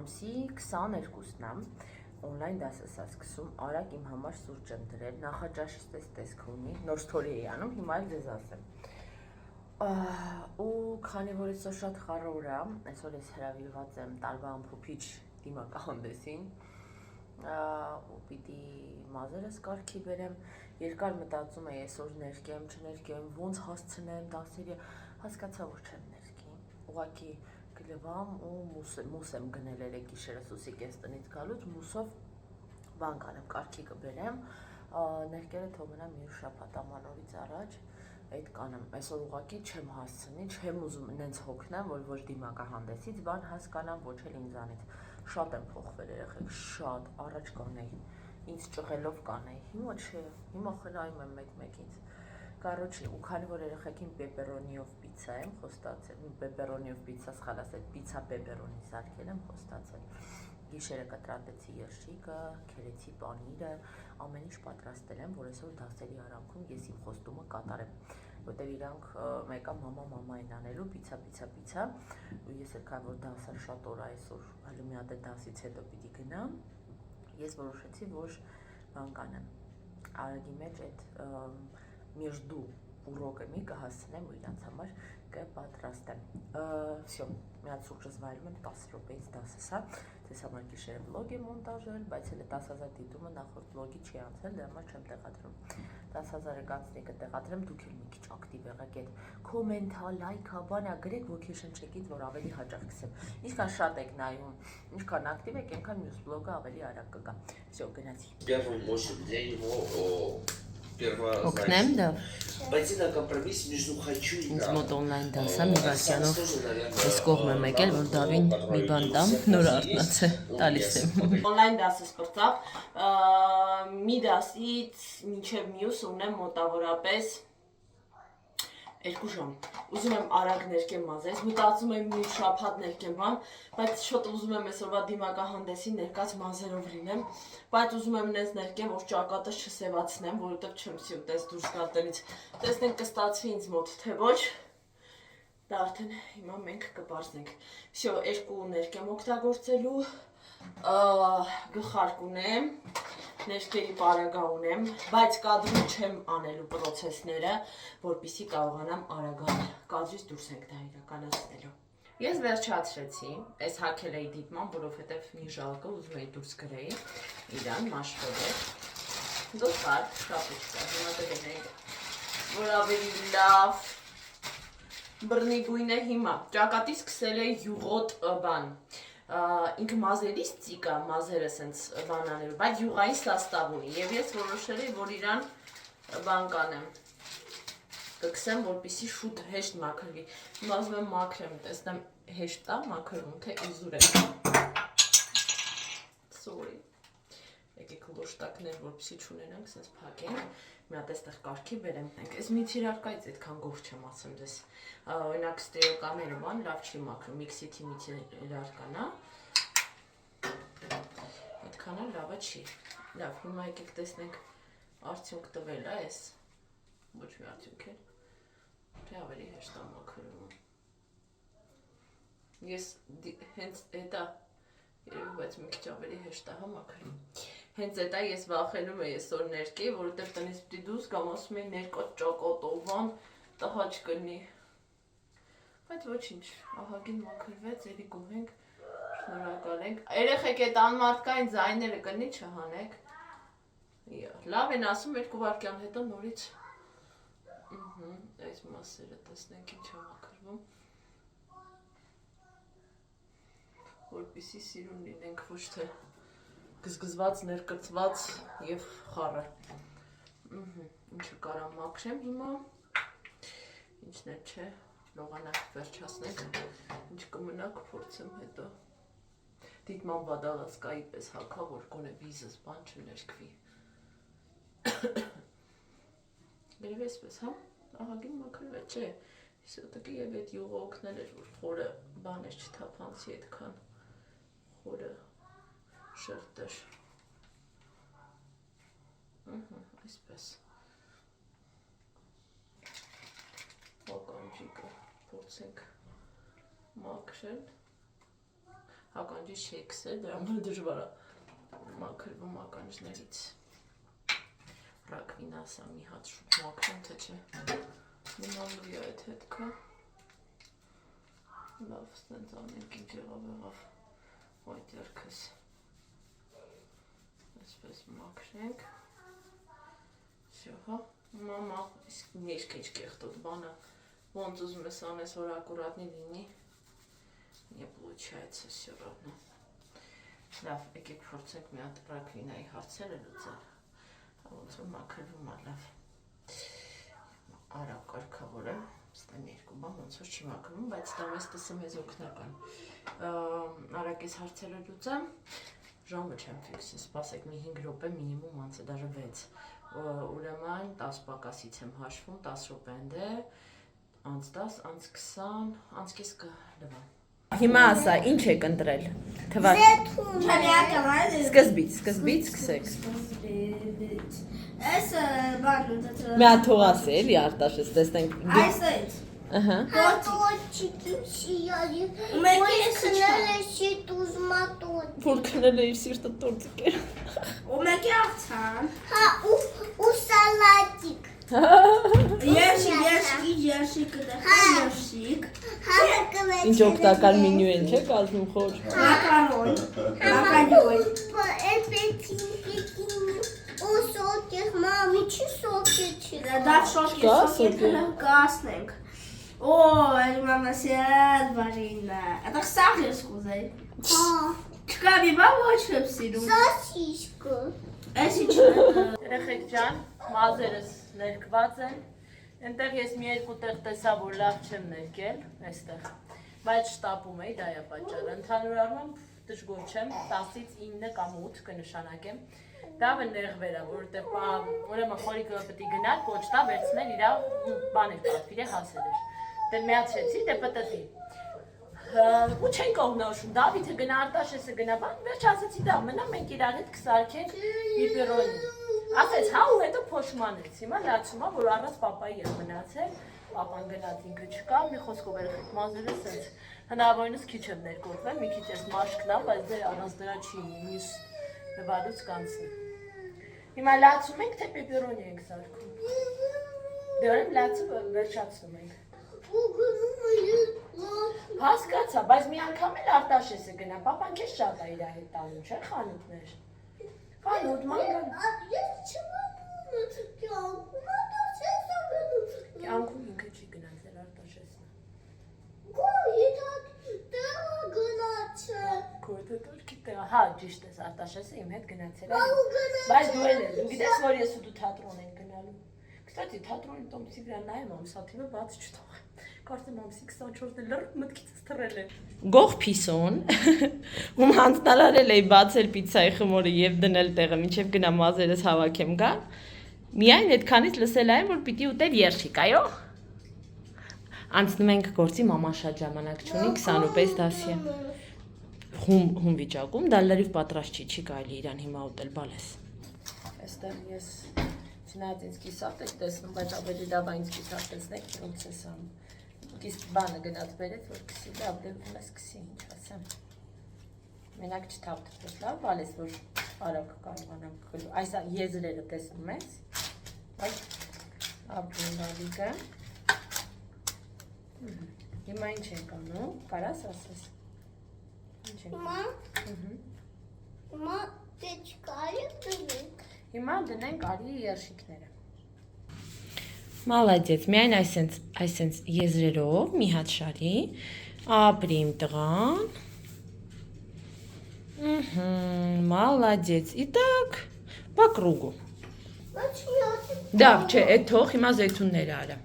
ամսի 22-ն եմ, on-line դասս սկսում, արագ իմ համար սուրճ եմ դրել, նախաճաշից տեսք ունի, նոր ստորի էի անում, հիմա էլ ձեզ ասեմ։ Ու քանի որ այսօր շատ խառը օր է, այսօր ես հրավիրված եմ տարվա ամփոփիչ դիմակահանդեսին, ու պիտի մազերս կարգի բերեմ, երկար մտածում էի այսօր ներկեմ, չներկեմ, ոնց հասցնեմ դասերի, հասկացա, որ չեմ ներկի, ուղղակի գլվամ ու մուս եմ գնել երեկ գիշերս ուսիկ ես տնից գալուց, մուսով բան կանեմ, կարգի կբերեմ, ներկերը թող մնա մի շաբաթ ամանորից առաջ, այդ կանեմ, այսօր ուղղակի չեմ հասցնի, չեմ ուզում նենց հոգնեմ, որ ոչ դիմակահանդեսից բան հասկանամ, ոչ էլ ինձանից, շատ եմ փոխվել երեխեք, շատ, առաջ կանեի, ինձ ճղելով կանեի, հիմա չէ, հիմա խնայում եմ մեկ-մեկից, Կարոջի, ու քանի որ երեխեքին պեպերոնիով պիցա եմ խոստացել, պեպերոնիով պիցա սխալասել, պիցա պեպերոնի սարքել եմ խոստացել, գիշերը կտրատեցի երշիկը, քերեցի պանիրը, ամեն ինչ պատրաստել եմ, որ այսօր դասերի արանքում ես իմ խոստումը կատարեմ, որտեղ իրանք մեկը մամա են անելու, պիցա, ու ես էլ քանի որ դասը շատ օր այսօր, հələ մի հատ դասից հետո պիտի գնամ, ես որոշեցի, որ բան կանեմ, արագի մեջ այդ Между уроками կհասցնեմ ու իրանց համար կպատրաստեմ։ Всё, մի հատ սուրճս վայելում եմ 10 րոպեից դասս, հա։ Ձեզ համար գիշերը վլոգ եմ մոնտաժել, բայց հələ 10,000 դիտումը նախորդ վլոգի չի անցել, դրա համար չեմ տեղադրում։ 10,000-ը կանցնի կտեղադրեմ, դուք էլ մի քիչ ակտիվ եղեք, այդ կոմենտա, լայքա, բանա գրեք, ոգեշնչեք, որ ավելի հաճախ գցեմ։ Ինչքան շատ եք նայում, ինչքան ակտիվ եք, այնքան մյուս վլոգը ավելի արագ կգա։ Всё, гнать. Первый мощный день его Օգնեմ դա։ Пойти на компромисс между хочу и Ինձ մոտ on-line դասա մի վարքյանով այս կողմ եմ եկել, որ Դավին մի բան տամ, նոր արթնացե, տալիս եմ։ On-line դասս պրծավ, մի դասից մինչև մյուս ունեմ մոտավորապես 2 ժամ։ Ուզում եմ արագ ներկեմ մազերս, մտածում եմ մի շաբաթ ներկեմ բան, բայց շուտ ուզում եմ այսօրվա դիմակահանդեսին ներկած մազերով լինեմ, բայց ուզում եմ նենց ներկեմ, որ ճակատս չսևացնեմ, որովհետև չեմ սիրում տես դուրս գալ տնից։ Տեսնենք կստացվի ինձ մոտ, թե ոչ։ Դա արդեն հիմա մենք կպարզենք։ Всё, 2 ներկեմ օգտագործելու, գլխարկ ունեմ, ներկերի պարագա ունեմ, բայց կադրում չեմ անելու պրոցեսները, որպեսզի կարողանամ արագանալ։ Կադրից դուրս ենք դա իրականացնելու։ Ես վերջացրեցի, այս հագել էի դիտման, որովհետև մի ժալկը ուզում էի դուրս գրեի, իրան մաշվով է, գլխարկ, շապուչկա, հիմա դրենք, որ ավելի լավ բռնի գույն է հիմա, ճակատից սկսել էի յուղոտ բան, ինքը մազերից ծիկա, մազերը սենց բան անելու, բայց յուղային սաստավ ունի, և ես որոշել էի, որ իրան բան կանեմ, կքսեմ, որպեսզի շուտ հեշտ մաքրվի, հիմա ուզում եմ մաքրեմ, տեսնեմ հեշտ է մաքրվում, թե իզուր է, sorry, եկեք լոշտակներ, որպեսզի չունենանք, սենց փակենք, մի հատ այստեղ կարգի բերեմ, այս միցիրարկայից այդքան գող չեմ ասեմ ձեզ, օրինակ ստերոկաները բան լավ չի մաքրում, միքսիթի միցիրարկան, այդքան էլ լավը չի, լավ, հիմա եկեք տեսնենք արդյունք տվել է այս, ոչ մի արդյունք էր, թե ավելի հեշտ է մաքրվում, ես հենց էտա, երևի բայց մի քիչ ավելի հեշտ է մաքրվում, հենց էտա ես վախենում էի այսօր ներկեի, որովհետև տնից պիտի դուրս գամ, ասում էի ներկած ճակատով բան, տհաճ կլինի, բայց ոչինչ, ահագին մաքրվեց, էլի գոհենք, շնորհակալ ենք, երեխեք այդ անմարդկային ձայները կլինի չհանեք, լավ են ասում 2 վայրկյան հետո նորից, այս մասերը տեսնենք ինչ է մաքրվում, որպեսզի սիրուն լինենք, ոչ թե գզգզված, ներկրծված և խառը, ինչը կարամ մաքրեմ հիմա, ինչն է չէ, լողանակ վերջացնենք, ինչ կմնա կփորձեմ հետո, դիտման բադալասկայի պես հագա, որ գոնե վիզս բան չներկվի, երևի այսպես, հա, ահագին մաքրվեց, չէ, իսոտակի և այդ յուղը օգնել էր, որ խորը բաներ չթափանցի այդքան, խորը շերտեր, այսպես, ականջիկը փորձենք մաքրել, Ականջի շեքս է, դրա համար դժվար է մաքրվում ականջներից։ Ռակվինասա մի հատ շուտ մաքրեմ, թե չէ։ Մնալու է այդ հետքը։ Լավ, ստենց անենք ինչ եղավ այդ երկս։ Այսպես մաքրենք։ Всё, մամա, իսկ մեջքեջ կեղտոտ բանը, ոնց ուզում ես անես, որ ակուրատնի լինի։ Не получается всё равно։ Լավ, եկեք փորձենք մի հատ ռակվինայի հարցերը լուծել։ Ոնց որ մաքրվում է լավ։ Արա կարգավորը, ստեմ երկու բան ոնց որ չի մաքրվում, բայց դա մեզ օգնական։ Արագ ես հարցերը լուծեմ, ժամը չեմ ֆիքսի, սպասեք մի 5 րոպե մինիմում անց է, դաժե 6։ Ուրեմն 10 պակասից եմ հաշվում, 10 րոպեն դե, անց 10, անց 20, անց կես կլվա։ Հիմա ասա, ինչ եք ընտրել։ Սկզբից սկսեք։ Այս բանը դեռ Մի հատ թող ասի, էլի Արտաշես, տեսնենք։ այս էս Ահա։ Моточки сияли. Որ քնել է իր սիրտը տորտիկեր։ ու մեկի աղցան У салатик. երշիկ երշիկ Ինչ օգտակար մենյու են, չէ՞ կազմում խոր։ մակարոն У сокер, маме, чи сокер? դա շոկի կասնենք օ այլ մամասիad բարինա это սաղ ես կուզեի չկա մի բան ոչ եմ սիրում Сосиску. այս ինչ է Երեխեք ջան, մազերս ներկված են։ Այնտեղ ես մի երկու տեղ տեսա, որ լավ չեմ ներկել, այստեղ։ Բայց շտապում էի, դա է պատճառը։ Ընդհանուր առմամբ դժգոհ չեմ, 10-ից 9 կամ 8 կնշանակեմ։ Դա նեղվեր է, որովհետև ուրեմն խորիկը պետք է գնալ, կոչտա վերցնել իր բաներ պատվիրե հասել էր։ Դե միացրեցի, դե պտտի։ Ու չենք օգնոշում, Դավիթը գնա Արտաշեսը գնա, բան վերջ ասեցի դա, մնա մենք իրար հետ կսարքենք պիպերոնի։ Ասեց, հա ու հետո փոշմանեց, հիմա լացում է, որ առանց պապայի եմ մնացել, պապան գնաց ինքը չկա, մի խոսքով երեխեք մազերը սենց, հնարավորինս քիչ եմ ներկոտվել, մի քիչ ես մաշկն է, բայց դե առանց դրա չի մյուս նվարուց կանցնի։ Հիմա լացում ենք, թե պիպերոնի ենք սարքում։ Դե օրեմ լացում վերջացնում ենք։ Հասկացա, բայց մի անգամ էլ Արտաշեսը գնա, պապան քեզ շատ է իր հետ տանում, չէ՞ խանութներ։ Խանութ, մանգան։ Կյանքում ինքը չի գնացել Արտաշեսը։ Քորդը տորքի տեղ, հա, ճիշտ ես, Արտաշեսը իմ հետ գնացել է։ Բայց դու էլ ես, դու գիտես, որ ես ու դու թատրոն ենք գնալու։ Կստати, թատրոնի տոմսի վրա նայեմ, ամսաթիվը բաց չթողեմ։ Կարծեմ ամսի 24-ն էլ լրիվ մտքիցս թռել է։ Գող Փիսոն, ում հանձնարարել էի բացել պիցայի խմորը եւ դնել տեղը, մինչեւ գնա մազերս հավաքեմ գա։ Միայն այդքանից լսել եմ, որ պիտի ուտել երշիկ, այո։ Անցնում ենք գործի, մաման շատ ժամանակ չունի, 20 րոպե դասի։ Հում վիճակում, դա լրիվ պատրաստ չի կարելի իրան հիմա ուտել, բալես։ Այստեղ ես չնայած ինձ կիսատ եք տեսնում, բայց ավելի լավ է ինձ կիսատ տեսնեք, ոնց ես անում։ Իսկ բանը գնաց բերեց, որ կսի լավ, դե ուտում ես կսի, ինչ ասեմ։ Մենակ չթափթփես, լավ, բալես, որ արագ կարողանանք գլու։ Այս եզրերը տեսնում ես, այդ ապրում Դավիթը։ Հիմա ինչ ենք անում, կարաս ասես։ Ինչ ենք անում։ Հիմա դնենք արի երշիկները։ Մալադեց, միայն այսենց եզրերով մի հատ շարի, ապրիմ տղան, մալադեց, իտակ, по кругу։ Դա, չէ, էդ թող, հիմա զեյթունները արա։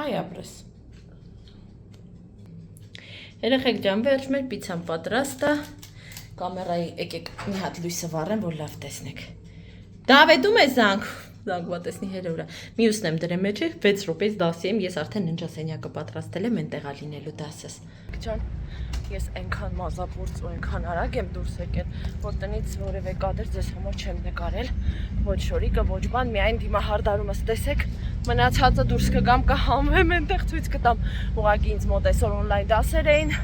Այ ապրես։ Երեխեք ջան, վերջ մեր պիցան պատրաստ է։ Կամերայի եկեք մի հատ լույսը վառեմ, որ լավ տեսնեք։ Դավեդում է զանգ։ զանգվածեսնի հերորա։ Մյուսն եմ դրեմ մեջը 6 րոպեից դասի եմ, ես արդեն ննջասենյակը պատրաստել եմ, այնտեղ ալինելու դասս։ Ջան, ես այնքան մազապուրծ ու այնքան արագ եմ դուրս եկել, որ տնից որևէ կադր ձեզ համար չեմ նկարել, ոչ շորիկը, ոչ բան, միայն դիմահարդարումս տեսեք, մնացածը դուրս կգամ կհանվեմ, այնտեղ ցույց կտամ։ Ուղղակի ինձ մոտ այսօր օնլայն դասեր էին,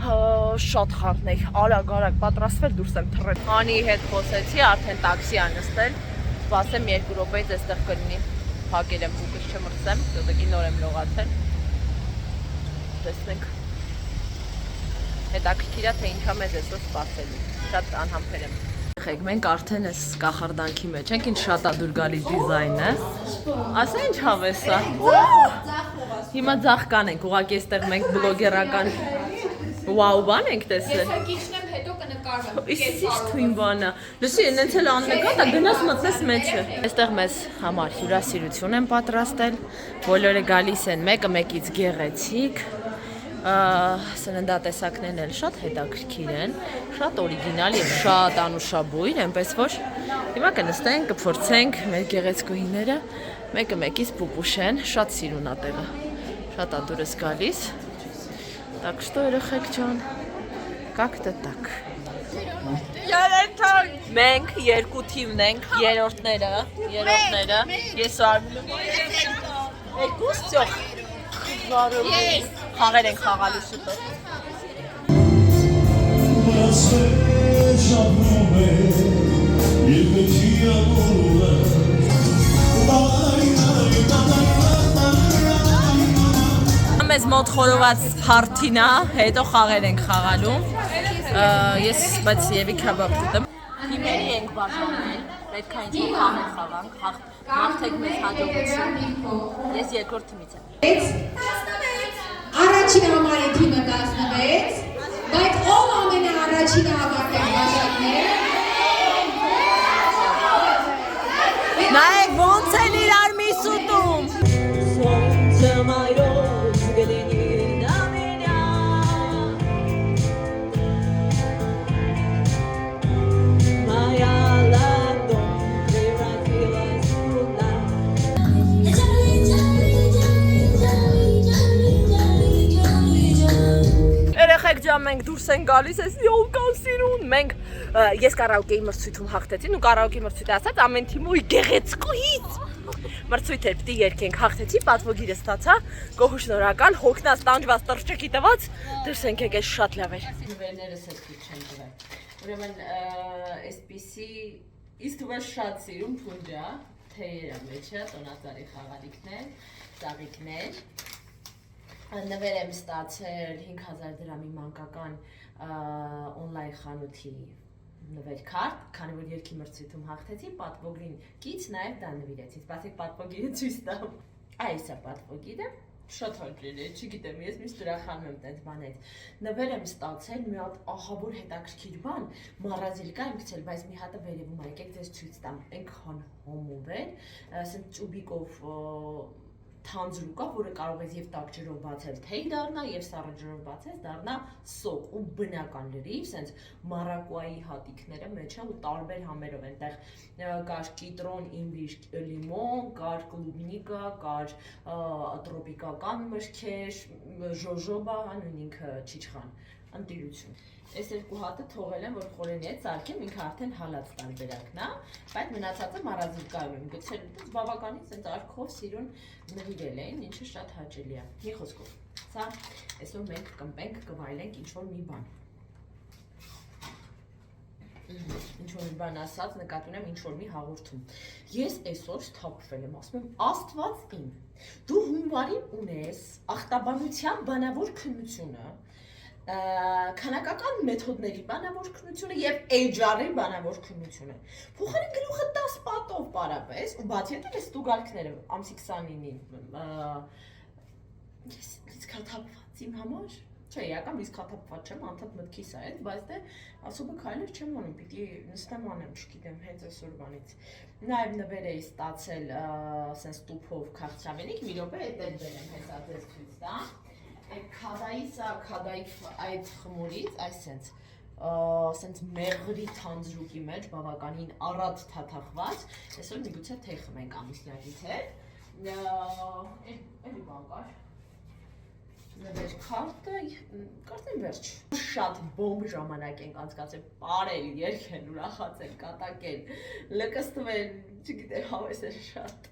շատ խառն էի, արագ պատրաստվել դուրս եմ թռել։ Անի հետ խոսեցի, արդեն տաքսի ա նստել, սպասեմ 2 րոպեից այստեղ կլինի։ Փակել եմ հուկս չմրցեմ, դեպի նոր եմ լողացել։ Տեսնենք։ Հետաքրքիր է թե ինչա մեզ այսօր սպասելու։ Շատ անհամբեր եմ։ Եղեք, մենք արդեն այս կախարդանքի մեջ ենք, ինչ շատ է դուր գալիս դիզայնը։ Ասա ինչ հավես է։ Հիմա ձախ կանենք, ուղղակի այստեղ մենք բլոգերական վաու բան ենք տեսել։ Ես հակիչնեմ հետո կնկարվեմ։ Իսկ թույն բանա։ Լսի, այնց էլ աննկատ է, գնաս մտնես մեջը։ Այստեղ մեզ համար հյուրասիրություն են պատրաստել։ Բոլորը գալիս են մեկը մեկից գեղեցիկ։ Սննդատեսակներն էլ շատ հետաքրքիր են, շատ օրիգինալ եւ շատ անուշաբույր, այնպես որ հիմա կնստենք, կփորձենք մեր գեղեցկուհիները, մեկը մեկից պուպուշեն, շատ սիրուն է տեղը, շատ է դուրս գալիս։ Так что երեխեք ջան, как-то так։ Մենք երկու թիմն ենք, երրորդները, ես արվում եմ։ Երկուս ծող։ Խաղեր ենք խաղալու շուտով։ Մեզ մոտ խորոված հարթինա, հետո խաղեր ենք խաղալու։ Ես բայց եւի քաբաբ կուտեմ։ Հիմերի ենք բաժանել, պետք է ինչ-որ խաղեր խաղանք, հաղթեք մեզ հաջողություն։ Ես երկրորդ թիմից եմ։ Առաջին համարի թիմը 16, բայց ով ամենաառաջինը հավաքել բաժակները։ Նայեք ոնց են իրար միս ուտում։ Մենք դուրս են գալիս, ես յոլկան սիրուն, մենք ես կարաոկեի մրցույթում հաղթեցին ու կարաոկեի մրցույթը ասած ամեն թիմի գեղեցկուհից մրցույթ էր պիտի երկենք, հաղթեցի, պատվոգիրը ստացա, գոհու շնորհակալ, հոգնած տանջված տրջակի տված, դուրս ենք եկել շատ լավ էր։ Նվերներս էլ քիչ չեն տվել։ Ուրեմն այսպիսի իստուվա շատ սիրուն փունջա, թեյերը մեջը, տոնածառի խաղալիքներ, ծաղիկներ։ Նվեր եմ ստացել 5000 դրամի մանկական օնլայն խանութի նվեր քարտ, քանի որ երկի մրցույթում հաղթեցի, պատվոգրին կից նաև դա նվիրեցի, սպասեք պատվոգիրը ցույց տամ։ Այս է պատվոգիրը, շատ հաճելի է, չգիտեմ, ես միշտ ուրախանում եմ տենց բաներից։ Նվեր եմ ստացել մի հատ ահավոր հետաքրքիր բան, մառազիլկա եմ գցել, բայց մի հատը վերևում է, եկեք ձեզ ցույց տամ, այնքան հոմով էր, ասենք ճուբիկով թանձրու կա, որը կարող ես եւ տաք ջրով բացել թեյ դառնա եւ սառը ջրով բացես դառնա սոկ ու բնական լրիվ, սենց մարակուայի հատիկները մեջը ու տարբեր համերով այնտեղ կար կիտրոն, իմբիր, լիմոն, կար կլուբնիկա, կար տրոպիկական մրգեր, ժոժոբա, նույն ինքը չիչխան, ընտիրություն։ Այս երկու հատը թողել եմ, որ խորենի հետ սարքեմ, ինքը արդեն հալած տարբերակն է, բայց մնացածը մառազիլկայում եմ գցել, բավականին սենց արքով սիրուն նվիրել էին, ինչը շատ հաճելի է։ Մի խոսքով, սա այսօր մենք կմպենք, կվայելենք ինչ-որ մի բան։ Ինչ-որ մի բան ասած, նկատի ունեմ ինչ-որ մի հաղորդում։ Ես այսօր սթափվել եմ, ասում եմ, Աստված իմ, դու հունվարին ունես ախտաբանության բանավոր քննությունը, քանակական մեթոդների բանավոր քննությունը եւ HR-ի բանավոր քննությունը։ Փոխարեն գլուխը 10 պատով պարապես ու բացի այդ ես ստուգալքները ամսի 29-ին ես լիցքաթափված իմ համար չէ, իրական լիցքաթափված չեմ, անդադ մտքիս է այդ, բայց դե ասոբը քայլեր չեմ անում, պիտի նստեմ անեմ, չգիտեմ, հենց այսօրվանից։ Նաեւ նվեր էի ստացել սենց տուփով քաղցրավենիք, մի րոպե այդ էլ բերեմ, հեսա ձեզ ցույց տամ։ Քադայի սա քադայի այդ խմորից, այս սենց սենց մեղրի թանձրուկի մեջ, բավականին առատ թաթախված, այսօր միգուցե թեյ խմենք ամուսնյակից հետ, էլի բան կար, նվեր քարտը, կարծեմ վերջ, շատ բոմբ ժամանակ ենք անցկացել, պարել, երգել, ուրախացել, կատակել, լկստվել, չգիտեմ, հավեսել շատ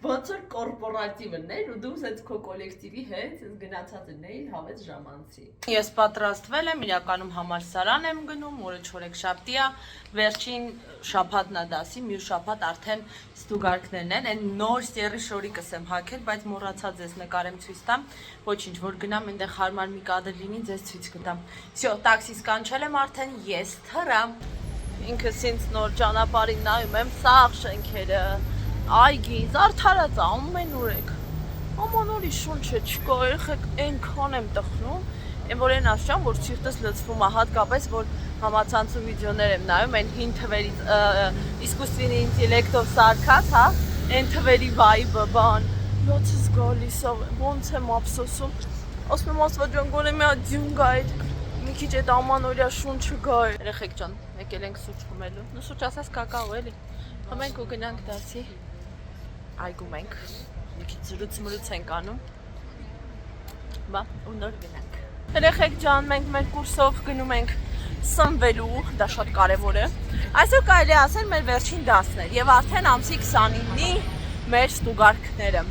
Ոնց որ կորպորատիվն էր ու դու սենց քո կոլեկտիվի հետ գնացած էիր հավես ժամանցի։ Ես պատրաստվել եմ, իրականում համալսարան եմ գնում, օրը չորեքշաբթի է, վերջին շաբաթն է դասի, մյուս շաբաթ արդեն ստուգարկներն են, այն նոր սերի շորիկս եմ հագել, բայց մոռացա ձեզ նկարեմ ցույց տամ, ոչինչ, որ գնամ այնտեղ հարմար մի կադր լինի, ձեզ ցույց կտամ։ Всё, տաքսիս կանչել եմ արդեն, ես թռամ։ Ինքս ինձ նոր ճանապարհին նայում եմ, սաղ շենքերը Այգի, զարդարած է, ամեն ուրեք, ամանորի շունչ է չկա, երեխեք ենքան եմ տխնում, են որ են ասջան, որ սիրտս լծվում է, հատկապես, որ համացանցում վիդեոներ եմ նայում, են հին թվերից, իսկուսվինի ինտելեկտով սարքած, հա, են թվերի վայբը, բան, լոցս գալիս, ոնց եմ ապսոսում, ասում եմ ասվաջան գոնե մի հատ ձյուն գա այդ, մի քիչ այդ ամանորյա շունչը գա, երեխեք ջան, եկել ենք սուրճ խմելու, նու սուրճ ասած կակաո էլի, խմենք ու գնանք դասի այգում ենք, մի քիչ զրույց ենք անում, բա ու նոր գնանք։ Երեխեք ջան, մենք մեր կուրսով գնում ենք սնվելու, դա շատ կարևոր է։ Այսօր կարելի է ասել մեր վերջին դասն էր եւ արդեն ամսի 29-ի մեր ստուգարկները։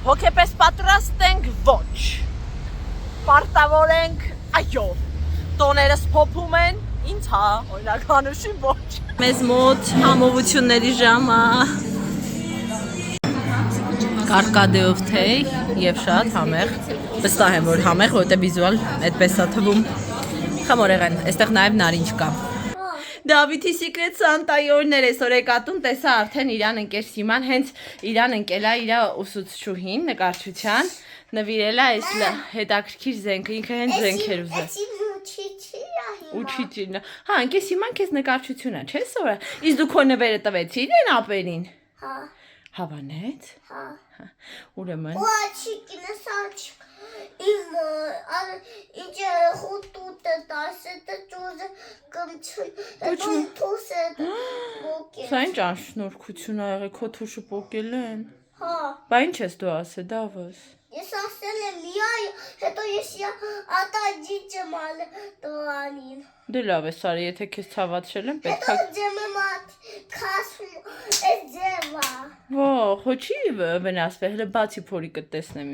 Հոգեպես պատրաստ ենք, ոչ։ Պարտավոր ենք, այո։ Տոներս փոփում են, ինձ հա, օրինակ Հանուշին ոչ։ Մեզ մոտ համովությունների ժամը կարկադեով թեյ եւ շատ համեղ, վստահ եմ որ համեղ, որովհետեւ վիզուալ այդպես է թվում։ Խմոր եղան, այստեղ նաեւ նարինջ կա։ Դավիթի Secret Santa-ի օրներ այսօր եկատուն տեսա արդեն իրան ընկեր Սիման, հենց իրան ընկել է իր ուսուցչուհին նկարչության, նվիրել է այս հետաքրքիր զենքը, ինքը հենց զենք էր ուզել։ Ուչիչին։ Հա, ընկեր Սիման քեզ նկարչություն է, չէ՞ սովորել։ Իսկ դու քո նվերը տվեցիր են ապերին։ Հա։ Հավանեց։ Հա։ Ուրեմն։ Ոչիկինը սաչիկ։ Իմ իջը խուտուտը տասը ճուզը կմչուն։ Հետո թուսը բոկել։ Սա ինչ անշնորհքություն ա եղել, քո թուշը պոկել են։ Հա։ Բա ինչ ես դու ասել, Դավոս։ Ես ասել եմ լիայ, հետո ես ատաջիճը մալ տանին։ Դե լավ է, Սարի, եթե քեզ ցավացրել եմ, պետք է։ Հետո ջեմը մատ քասում, այս ջեմա։ Ո, խոչի վնասվել, հələ բացի փորիկը տեսնեմ։